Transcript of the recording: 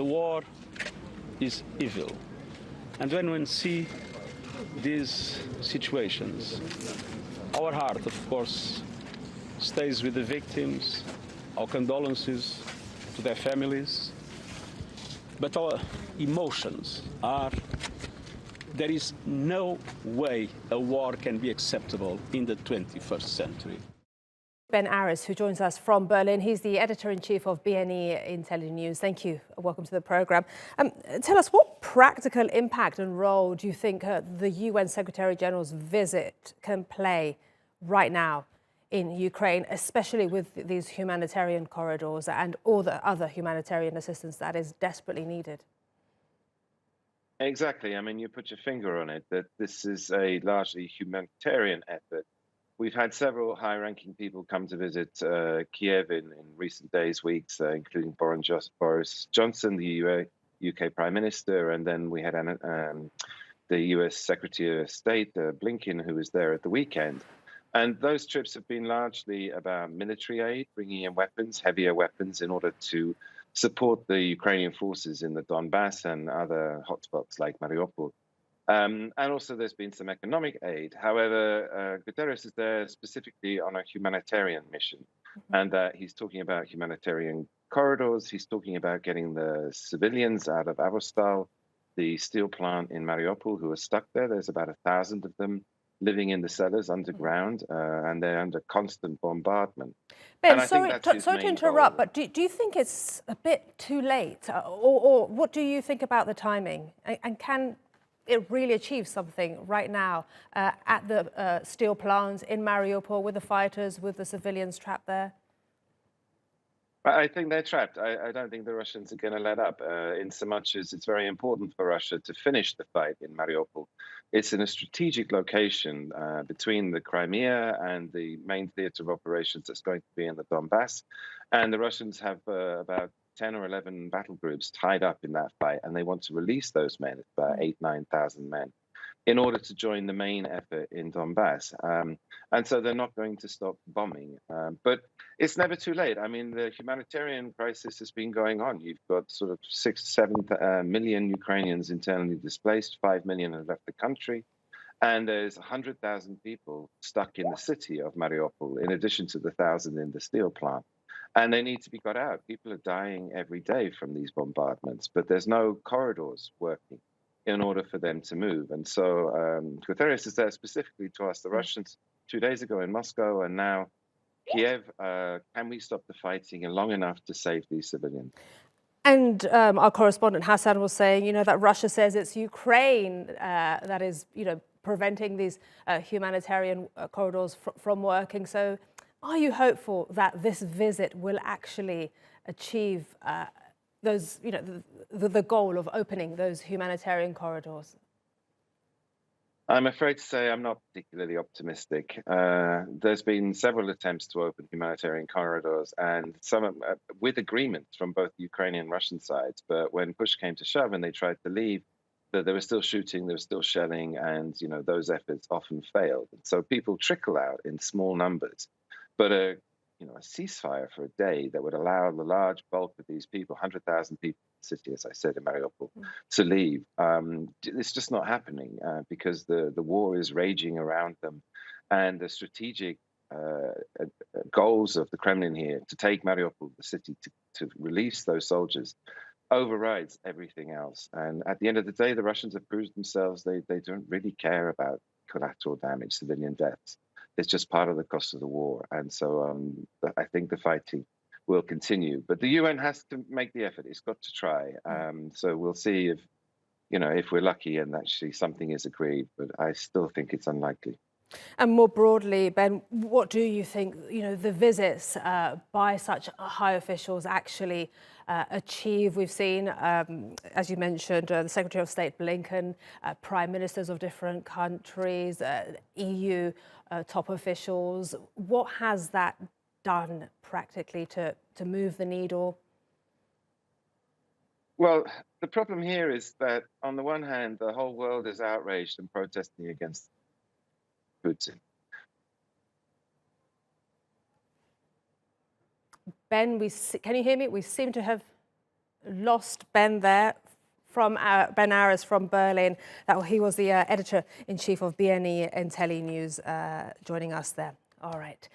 the war is evil. And when we see these situations, our heart, of course, stays with the victims, our condolences to their families, but our emotions are, there is no way a war can be acceptable in the 21st century. Ben Aris, who joins us from Berlin. He's the editor-in-chief of BNE IntelliNews. Thank you. Welcome to the programme. Tell us, what practical impact and role do you think the UN Secretary General's visit can play right now in Ukraine, especially with these humanitarian corridors and all the other humanitarian assistance that is desperately needed? Exactly. I mean, you put your finger on it, that this is a largely humanitarian effort. We've had several high-ranking people come to visit Kiev in recent days, weeks, including Boris Johnson, the UK Prime Minister, and then we had the US Secretary of State, Blinken, who was there at the weekend. And those trips have been largely about military aid, bringing in weapons, heavier weapons, in order to support the Ukrainian forces in the Donbass and other hotspots like Mariupol. And also there's been some economic aid. However, Guterres is there specifically on a humanitarian mission. And he's talking about humanitarian corridors. He's talking about getting the civilians out of Avostal, the steel plant in Mariupol, who are stuck there. There's about 1,000 of them living in the cellars underground, and they're under constant bombardment. Ben, sorry to interrupt, but do you think it's a bit too late? Or what do you think about the timing? And can it really achieve something right now at the steel plants in Mariupol with the fighters, with the civilians trapped there? I think they're trapped. I don't think the Russians are going to let up, in so much as it's very important for Russia to finish the fight in Mariupol. It's in a strategic location between the Crimea and the main theater of operations that's going to be in the Donbass. And the Russians have about 10 or 11 battle groups tied up in that fight, and they want to release those men, about 8,000-9,000 men, in order to join the main effort in Donbass. And so they're not going to stop bombing. But it's never too late. I mean, the humanitarian crisis has been going on. You've got sort of 6-7 million Ukrainians internally displaced, 5 million have left the country, and there's 100,000 people stuck in the city of Mariupol, in addition to the 1,000 in the steel plant. And they need to be got out. People are dying every day from these bombardments, but there's no corridors working in order for them to move. And so Guterres is there specifically to ask the Russians 2 days ago in Moscow, and now Kiev, can we stop the fighting long enough to save these civilians? And our correspondent Hassan was saying, that Russia says it's Ukraine that is, preventing these humanitarian corridors from working. So are you hopeful that this visit will actually achieve those, the goal of opening those humanitarian corridors? I'm afraid to say I'm not particularly optimistic. There's been several attempts to open humanitarian corridors, and some with agreements from both the Ukrainian and Russian sides. But when push came to shove and they tried to leave, there was still shooting, there was still shelling, and those efforts often failed. And so people trickle out in small numbers. But a ceasefire for a day that would allow the large bulk of these people, 100,000 people in the city, as I said, in Mariupol, to leave, it's just not happening because the war is raging around them. And the strategic goals of the Kremlin here to take Mariupol, the city, to release those soldiers, overrides everything else. And at the end of the day, the Russians have proved themselves they don't really care about collateral damage, civilian deaths. It's just part of the cost of the war. And so I think the fighting will continue. But the UN has to make the effort. It's got to try. So we'll see if we're lucky and actually something is agreed. But I still think it's unlikely. And more broadly, Ben, what do you think, the visits by such high officials actually achieve? We've seen, as you mentioned, the Secretary of State Blinken, prime ministers of different countries, EU top officials. What has that done practically to move the needle? Well, the problem here is that on the one hand, the whole world is outraged and protesting against Putin. Ben, can you hear me? We seem to have lost Ben there. From Ben Aris from Berlin. He was the editor-in-chief of BNE IntelliNews, joining us there. All right.